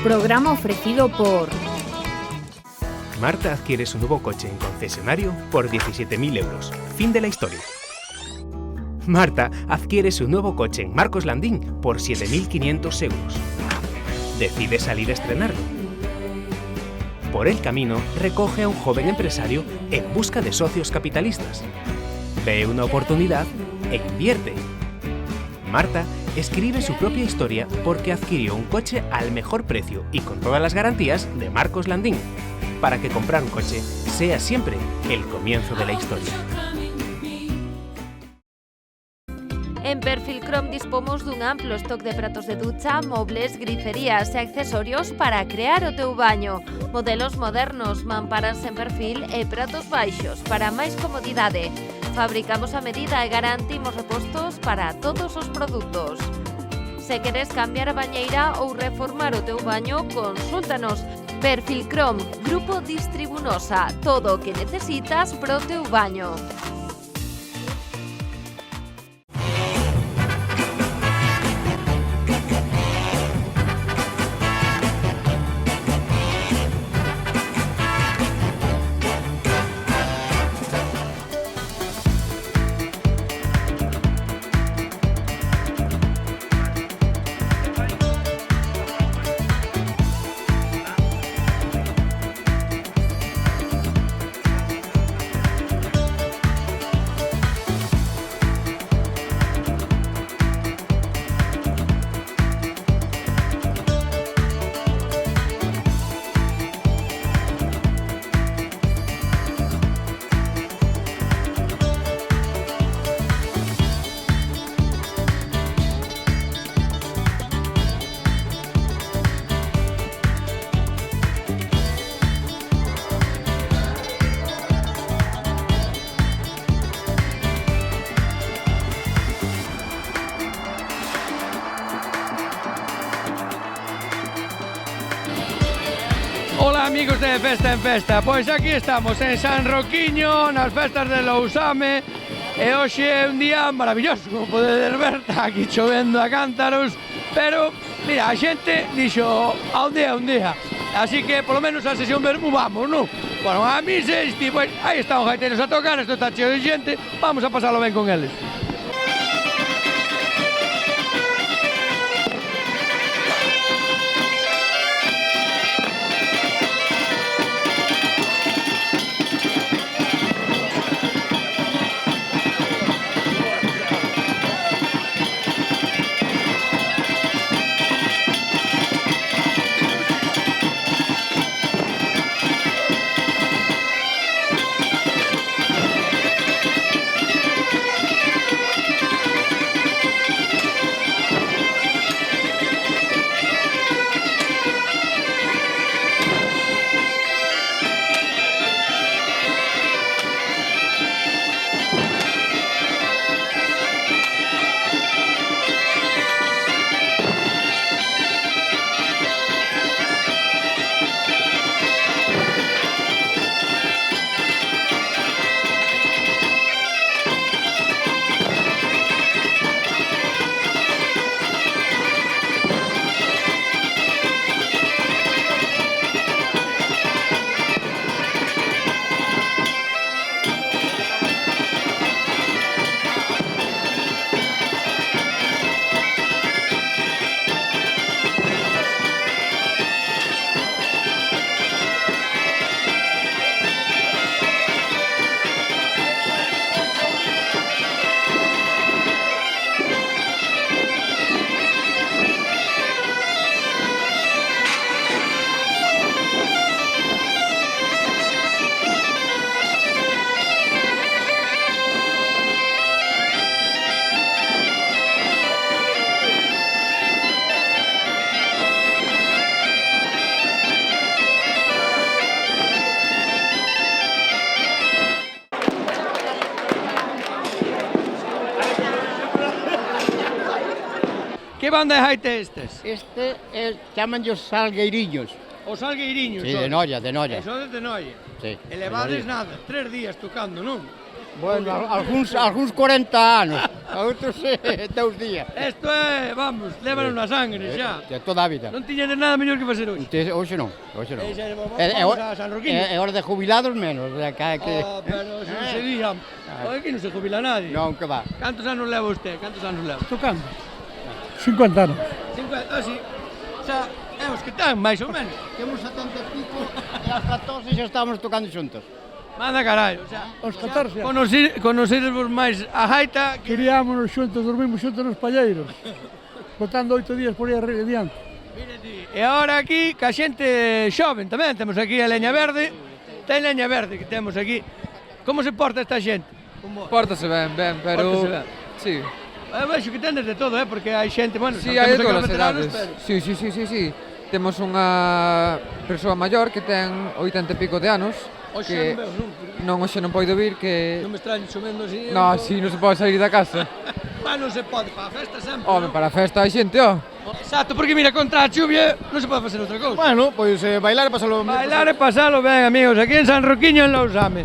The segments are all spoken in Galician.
Programa ofrecido por... Marta adquiere su nuevo coche en concesionario por 17.000 euros. Fin de la historia. Marta adquiere su nuevo coche en Marcos Landín por 7.500 euros. Decide salir a estrenarlo. Por el camino, recoge a un joven empresario en busca de socios capitalistas. Ve una oportunidad e invierte. Marta escribe su propia historia porque adquirió un coche al mejor precio y con todas las garantías de Marcos Landín, para que comprar un coche sea siempre el comienzo de la historia. En Perfilcrom dispomos dun amplo stock de pratos de ducha, mobles, griferías e accesorios para crear o teu baño. Modelos modernos, mamparas en perfil e pratos baixos para máis comodidade. Fabricamos a medida e garantimos repostos para todos os produtos. Se queres cambiar a bañeira ou reformar o teu baño, consúltanos. Perfilcrom, Grupo Distribunosa, todo o que necesitas pro teu baño. Ola amigos de Festa en Festa, pois aquí estamos en San Roquiño, nas festas de Lousame, e hoxe é un día maravilloso, como podedes ver, está aquí chovendo a cántaros, pero, mira, a xente dixo, a un día, así que, polo menos, a sesión vermú vamos, non? Bueno, a mí se pois, aí están os gaiteiros a tocar, isto está cheo de xente, vamos a pasalo ben con eles. Que banda de gaita estes? Este chamanlle os salgueiriños. Os salgueiriños, Sí, de Noia, de Noia. Eso de Noia. Sí. Elevades nada, 3 días tocando, non? Bueno, algúns 40 anos, a outros 2 días. Isto é, vamos, lévanos na sangre xa. De toda a vida. Non tiñades nada mellor que facer hoxe. Hoxe non, hoxe non. Vamos a San Roquiño. É hora de jubilados menos, o sea, que... Pero se non se día, aquí non se jubila nadie. Non, que va. Cantos anos leva usted? Cantos anos leva? Tocando. 50 anos. 50, sí. Xa, é os que están, máis ou menos. Temos 70 e pico e aos 14 xa estábamos tocando xuntos. Manda carallo, xa. Aos 14. Conocervos máis a gaita que... Criámonos xuntos, dormimos xuntos nos palleiros. Botando 8 días por aí adiante. Mire ti, e agora aquí, ca xente xoven tamén, temos aquí a leña verde. Ten leña verde que temos aquí. Como se porta esta xente? Pórtase ben, pero... Pórtase ben. Sí. Eu vexo que tendes de todo, porque hai xente, bueno, Sí, xa hai de temos todas aquí as os veteranos, edades. Sí. Temos unha persoa maior que ten 80 e pico de anos. Hoxe que non veo, non. hoxe non poido vir, que... Non me extraño chovendo así. No, si, non se pode sair da casa. Mas non se pode, para a festa sempre. Home, non? para a festa hai xente, ó. Exacto, porque mira, contra a chuvia non se pode facer outra cousa. Bueno, pois bailar e pasalo... Bailar e pasalo ben, amigos, aquí en San Roquiño en Lousame.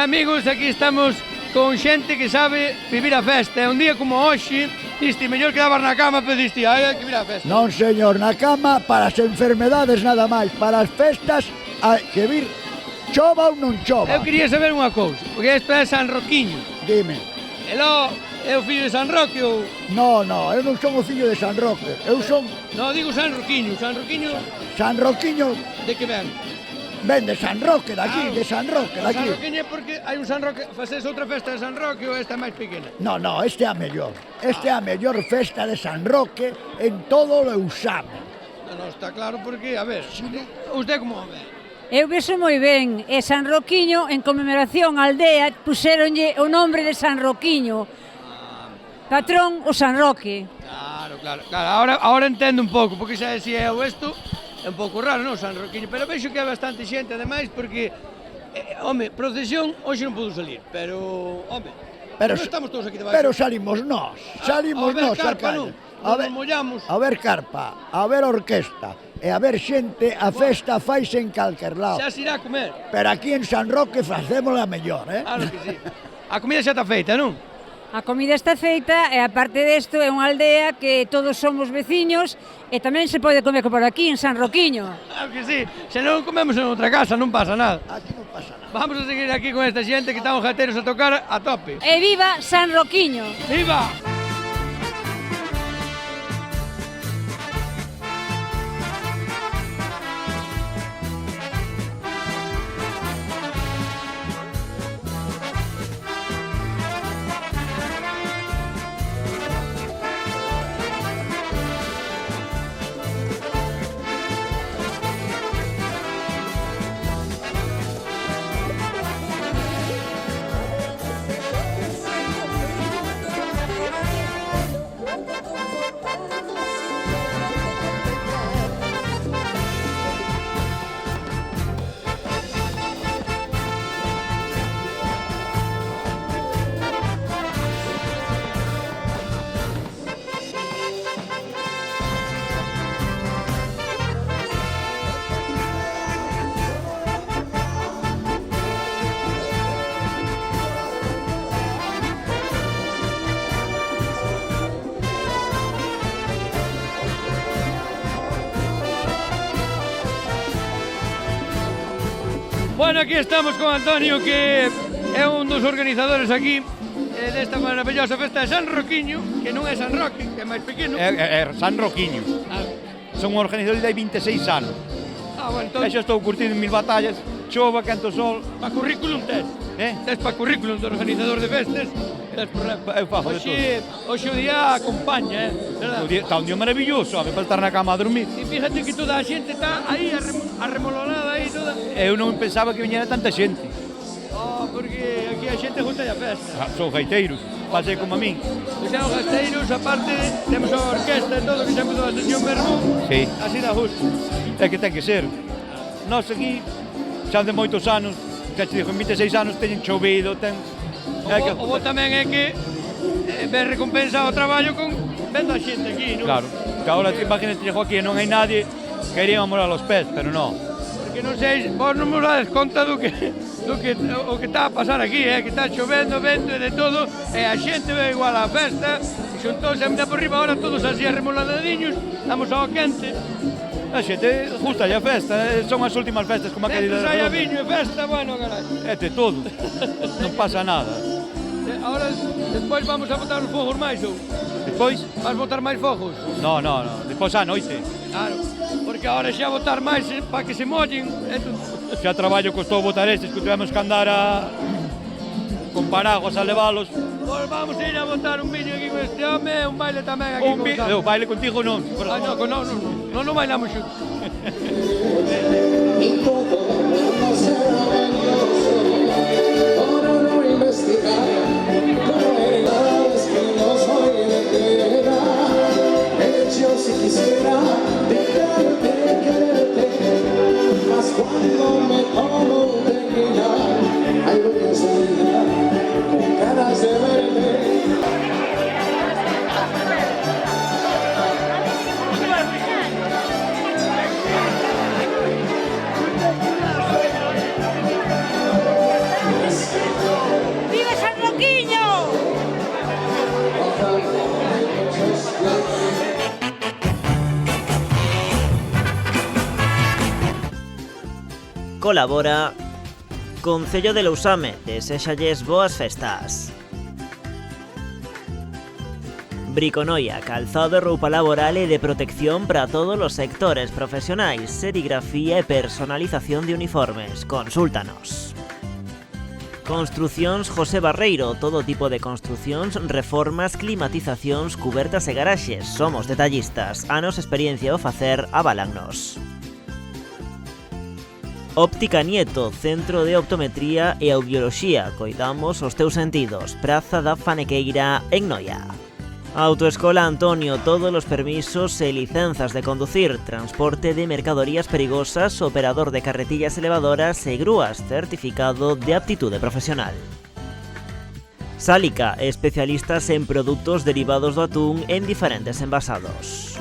Amigos, aquí estamos con xente que sabe vivir a festa. É un día como hoxe, diste, mellor quedabas na cama, pero diste, hai que vir a festa. Non, señor, na cama para as enfermedades nada máis, para as festas hai que vir chova ou non chova. Eu quería saber unha cousa, porque isto é San Roquiño. Dime. E lo é o fillo de San Roque ou... No, eu non son o fillo de San Roque, eu son No, digo San Roquiño. San Roquiño, San Roquiño, de que ven? ven de San Roque daqui, de San Roque San daqui. Roquiño é porque hai un San Roque, faces outra festa de San Roque ou esta é máis pequena? No, este é a mellor. Este é a mellor festa de San Roque en todo o Lousame. Non, está claro porque, a ver, usted como o ve? Eu vexo moi ben, e San Roquiño, en conmemoración á aldea, puxéronlle o nombre de San Roquiño. Patrón o San Roque. Claro, ahora entendo un pouco, porque xa se é o isto, é un pouco raro, non, San Roquiño, pero vexo que é bastante xente, ademais, porque, home, procesión, hoxe non pudo salir, pero, home, Pero non estamos todos aquí debaixo. Pero salimos nós a carpa, calle. non? Nos mollamos. A ver carpa, a ver orquesta, e a ver xente, a festa faise en calquer lado. Xa se irá a comer. Pero aquí en San Roque facémola mellor, Claro que sí. A comida xa está feita, non? A comida está feita e aparte desto é unha aldea que todos somos veciños e tamén se pode comer por aquí en San Roquiño. Claro que sí. Se non comemos en outra casa non pasa nada. Aquí non pasa nada. Vamos a seguir aquí con esta xente que estamos gateros a tocar a tope. E viva San Roquiño! ¡Viva! Bueno, aquí estamos con Antonio, que é un dos organizadores aquí desta maravillosa festa de San Roquiño, que non é San Roque, que é máis pequeno. É San Roquiño. Son un organizador de 26 anos. Bueno, E xa estou curtindo mil batallas, chova, canto sol. Pa currículum tes? Tes pa currículum de organizador de festas? Tes problema. Eu fago de todo. Hoxe o día acompaña, verdad? Está un día maravilloso, a mí para estar na cama a dormir. E fíjate que toda a xente está aí arremolonada aí toda. Eu non pensaba que viñera tanta xente. porque aquí a xente gusta a festa. Son gaiteiros, pasei como a min. E xa os gasteiros, aparte, temos a orquesta e todo, que sempre toda a sesión mesmo. Sí. Así dá gusto. É que ten que ser. Nós aquí, xa de moitos anos, xa te digo, en 26 anos teñen chovido, ten... O bo tamén é que ves recompensado o traballo con vendo a xente aquí, non? Claro, que agora imagínate, chego aquí e non hai nadie, queríamos morar aos pés, pero non. Porque non sei, vos non vos dades conta o que está a pasar aquí, que está chovendo, vento e de todo, e a xente ve igual á festa, e son todos a mirar por riba, ahora todos así arremoladadiños, damos ao quente. A xente gusta a festa, son as últimas festas, como a querida... Dentro hai a viño e festa, bueno, carai. É de todo, non pasa nada. Ahora, despois vamos a botar os fogos máis, ou? Despois? Vas botar máis fogos? No, despois á noite. Claro, porque ahora xa botar máis para que se mollen. Xa traballo costou botar estes, que tivemos que andar con paraguas a leválos. Pois vamos a ir a botar un viño aquí con este home, un baile tamén aquí con Sam. Un baile contigo non. Non bailamos xuntos. Si quisiera dejarte quererte, mas cuando me tomo de mirar, hay que soñar con ganas de verte. ¡Viva San Roquiño! Colabora Concello de Lousame, deséxalles boas festas. Briconoia, calzado e roupa laboral e de protección para todos os sectores profesionais, serigrafía e personalización de uniformes. Consúltanos. Construcións José Barreiro, todo tipo de construcións, reformas, climatizacións, cubertas e garaxes. Somos detallistas, anos experiencia ao facer, avalannos. Óptica Nieto, centro de optometría e audioloxía. Coidamos os teus sentidos. Praza da Fanequeira, en Noia. Autoescola Antonio, todos os permisos e licenzas de conducir, transporte de mercadorías perigosas, operador de carretillas elevadoras e grúas, certificado de aptitude profesional. Sálica, especialistas en produtos derivados do atún en diferentes envasados.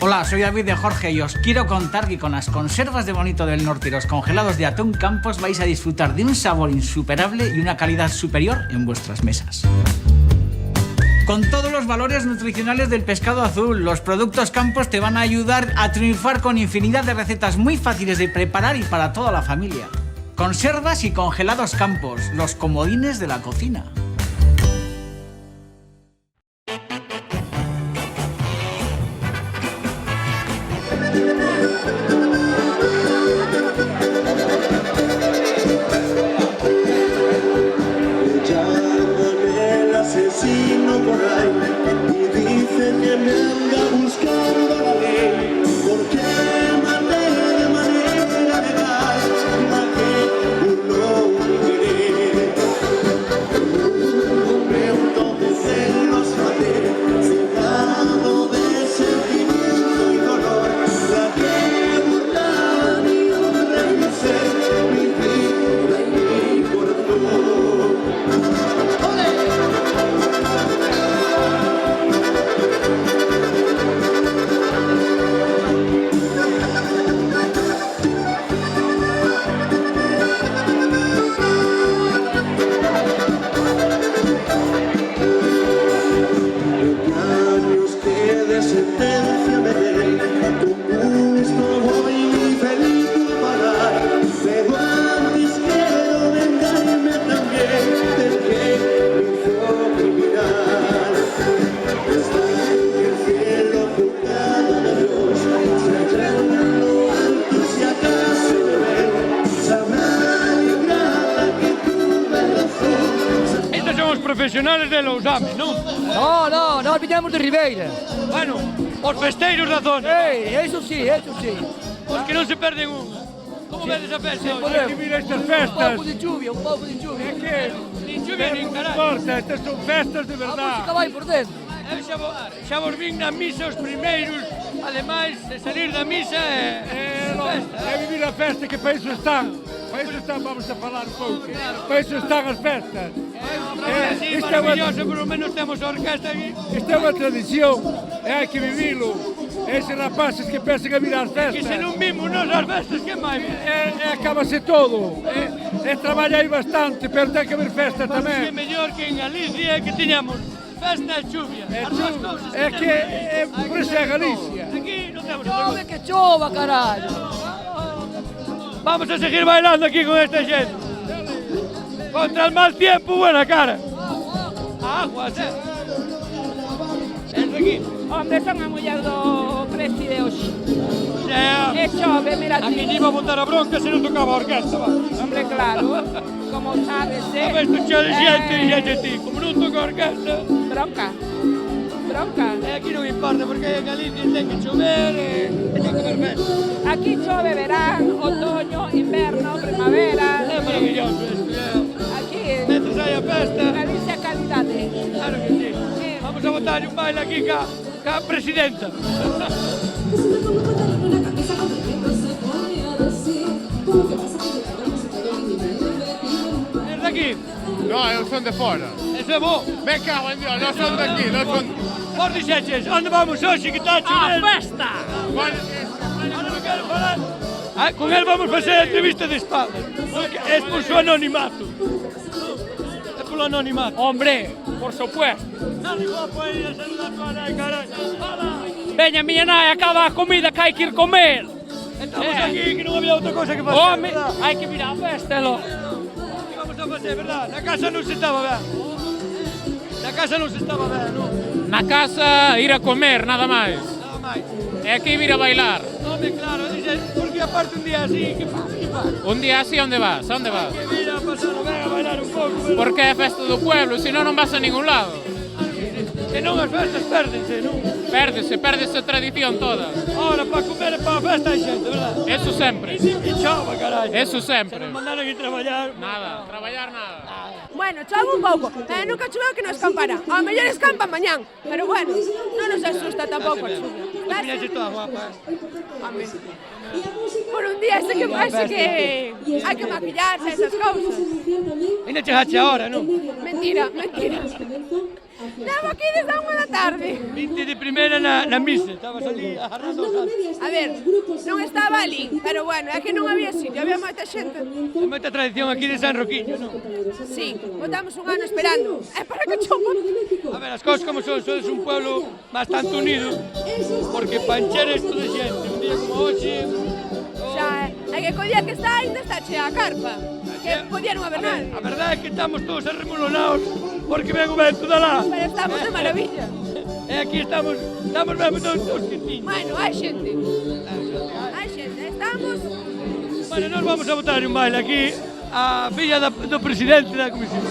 Hola, soy David de Jorge y os quiero contar que con las conservas de Bonito del Norte y los congelados de Atún Campos vais a disfrutar de un sabor insuperable y una calidad superior en vuestras mesas. Con todos los valores nutricionales del pescado azul, los productos Campos te van a ayudar a triunfar con infinidad de recetas muy fáciles de preparar y para toda la familia. Conservas y congelados Campos, los comodines de la cocina. Profesionales de Lousame, non? No, nós viñamos de Ribeira. Bueno, os festeiros da zona. Eso sí. Os que non se perden unha. Como vedes a festa? Hai que vir a estas festas. Un pouco de chuvia. É que Nin chuvia nin non carallo. importa, estas son festas de A verdad. música vai por dentro. Eu xa vos vin na misa os primeiros, ademais de salir da misa É vivir a festa que para iso están. Para iso están, vamos a falar un pouco. Para iso están as festas. así Isto é maravilloso, por lo menos temos a orquesta aquí. Isto é unha tradición, e hai que vivilo. Eses rapaces que pensan a vir ás festas. Que se non vimos nos as festas, que máis? Acábase todo. Traballa aí bastante, pero ten que haber festas Que tamén. mellor que en Galicia que tiñamos festa e chuvia. As dúas cousas É que por iso é Galicia. Aquí non temos Chove que chova, carallo. Vamos a seguir bailando aquí con esta gente. Contra el mal tiempo, buena cara. Aguas, Es de aquí. Hombre, son a muller do Presti de hoxe. Xa. E chove, mira ti. Aquí iba a botar a bronca se non tocaba a orquesta, va. Hombre, claro. Como sabes, A ver, tu cheo de xente e xente ti. Como non toca a orquesta. Bronca. Bronca. E aquí non importa, porque en Galicia ten que chover e ten que haber festa. Aquí chove verán, otoño, inverno, primavera. É maravilloso isto, Aquí. Mentre hai a festa. Galicia calidade. Claro que sí. Vamos a botar un baile aquí ca presidenta. Es de aquí? No, eu son de fora. Eso é bo. Me cago en Dios, non son de aquí, non son... Por dixeches, onde vamos hoxe que está a chover? Festa! Ahora non quero falar. Con él vamos facer a entrevista de espalda. Es por su anonimato. É polo anonimato. Hombre, por supuesto. Dale, guapo, aí a saludar a nai, caralho. Hola. Veña, miña nai, acaba a comida que hai que ir comer. Estamos aquí, que non había outra cosa que facer. Home, hai que vir á festa, lo. Que vamos a facer, verdad? Na casa non se estaba ben. Na casa non se estaba ben, non? Na casa, ir a comer, nada máis. Nada máis. E aquí vir a bailar. Home, claro, dice, porque aparte un día así, que faz? Un día así, onde vas? Onde vas? Que vir a pasar o ben a bailar un pouco, pero... Porque é a festa do pueblo, senón non vas a ningún lado. E non as festas pérdense, non? Pérdese a tradición toda. Ahora, para comer e para a festa hai xente, verdad? Eso sempre. E chova, carallo. Eso sempre. Se non mandaron aquí traballar... Nada, traballar nada. Bueno, chove un pouco, nunca choveu que nos escampara. Ao mellor escampa mañán, pero bueno, non nos asusta tampouco a chuvia. As miñas toda guapa, Home, por un día este que parece que hai que maquillarse esas cousas. E non chegaste ahora, non? Mentira, mentira. Levo aquí desde a 1 da tarde. Vinte de primeira na misa, estabas ali agarrando os santos. A ver, non estaba ali, pero bueno, é que non había sitio, había moita xente. Hai moita tradición aquí de San Roquiño, non? Sí, botamos un ano esperando. É para que chova. A ver, as cousas como son, sodes un pueblo bastante unido, porque para encher isto de xente, un día como hoxe... Xa, é que co día que está ainda está chea a carpa, que podía non haber nada. A verdade é que estamos todos arremolonados porque ven o vento da lá. Pero estamos de maravilla. E aquí estamos mesmo todos quentiños. Bueno, hai xente. Hai xente, estamos... Bueno, nós vamos a botar un baile aquí a filla do presidente da comisión.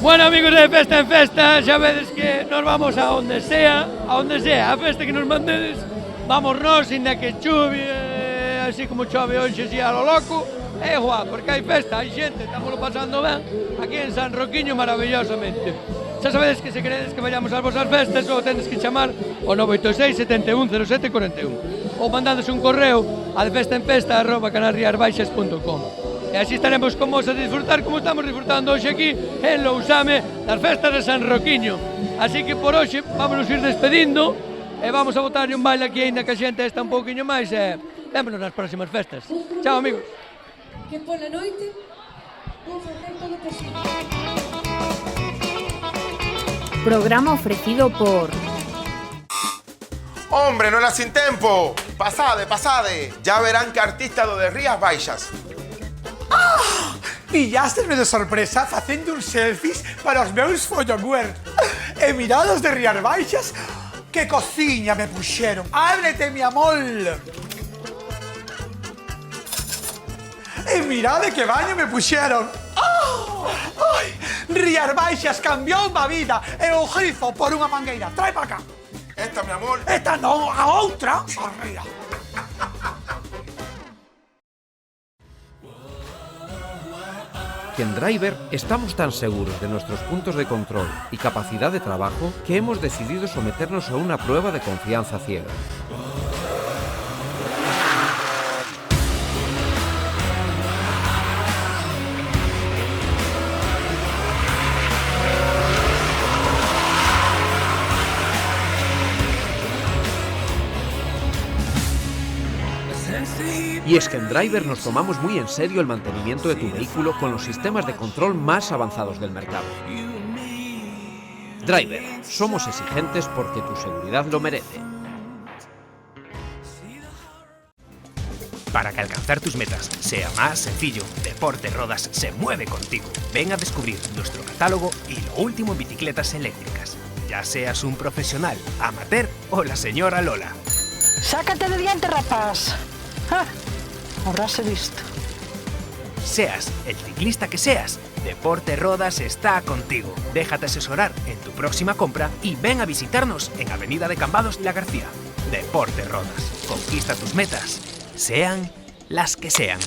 Bueno, amigos de Festa en Festa, xa vedes que nos vamos a onde sea, a festa que nos mandedes, vamos nós, inda que chove, así como chove hoxe, así a lo loco, é igual, porque hai festa, hai xente, estámoslo pasando ben, aquí en San Roquiño maravillosamente. Xa sabedes que se queredes que vayamos ás vosas festas, só tendes que chamar o 986 71 07 41, ou mandades un correo a festaenfesta@canariasbaixas.com. E así estaremos con vos a disfrutar como estamos disfrutando hoxe aquí en Lousame das festas de San Roquiño. Así que por hoxe vámonos ir despedindo e vamos a botarlle un baile aquí ainda que a xente está un pouquiño máis e vémonos nas próximas festas. Chao, amigos. Que pola noite vou facer todo posible. Programa ofrecido por... Hombre, non era sin tempo. Pasade. Ya verán que artista do de Rías Baixas. Pillástesme de sorpresa facendo uns selfies para os meus followers. E mirados de Rías Baixas, que cociña me puxeron. Ábrete, mi amor. E mirade que baño me puxeron. Ai, Rías Baixas cambiou a vida e o grifo por unha mangueira. Trae para cá. Esta, mi amor. Esta non, a outra. Arría. Que en Driver estamos tan seguros de nuestros puntos de control y capacidad de trabajo que hemos decidido someternos a una prueba de confianza ciega. Y es que en Driver nos tomamos muy en serio el mantenimiento de tu vehículo con los sistemas de control más avanzados del mercado. Driver, somos exigentes porque tu seguridad lo merece. Para que alcanzar tus metas sea más sencillo, Deporte Rodas se mueve contigo. Ven a descubrir nuestro catálogo y lo último en bicicletas eléctricas. Ya seas un profesional, amateur o la señora Lola. Sácate de diante, rapaz. ¡Ja! Habráse visto. Seas el ciclista que seas, Deporte Rodas está contigo. Déjate asesorar en tu próxima compra y ven a visitarnos en Avenida de Cambados La García. Deporte Rodas. Conquista tus metas, sean las que sean.